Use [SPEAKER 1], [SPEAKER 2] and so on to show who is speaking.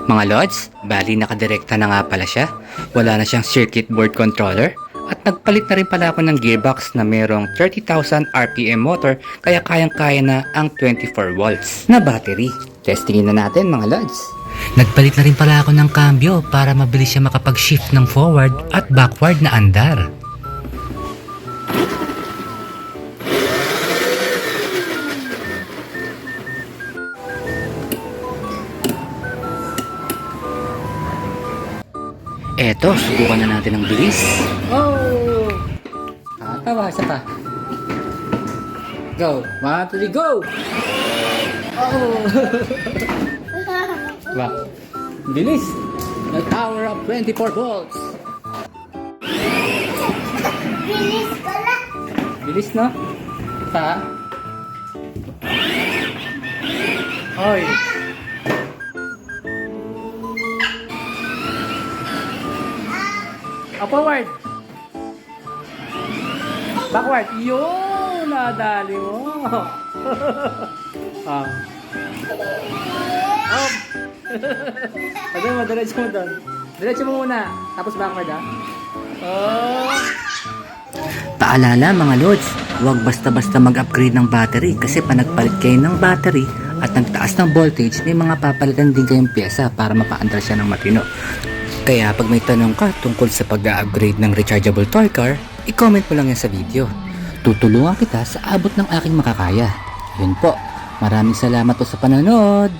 [SPEAKER 1] Mga lods, bali nakadirekta na nga pala siya. Wala na siyang circuit board controller. At nagpalit na rin pala ako ng gearbox na merong 30,000 RPM motor kaya kayang-kaya na ang 24 volts na battery. Testingin na natin mga lods. Nagpalit na rin pala ako ng cambio para mabilis siya makapag-shift ng forward at backward na andar. Eto, subukan na natin ang bilis. Oh! Tawa, isa pa. Go! 1, 2, 3, go! Oh! Wow! Bilis! The power of 24 volts!
[SPEAKER 2] Bilis pala.
[SPEAKER 1] Bilis, no? Pa? Oy! Forward! Backward! Yun! Nadali mo! Ah. Oh! Pwede mo, diretso mo doon. Diretso mo muna, tapos backward ha. Oh! Paalala mga lods, huwag basta-basta mag-upgrade ng battery kasi pa nagpalit kayo ng battery at nagtaas ng voltage, may mga papalitan din kayong pyesa para mapaandar siya ng matino. Kaya pag may tanong ka tungkol sa pag-upgrade ng rechargeable toy car, i-comment mo lang yan sa video. Tutulungan kita sa abot ng aking makakaya. Yun po, maraming salamat po sa panonood!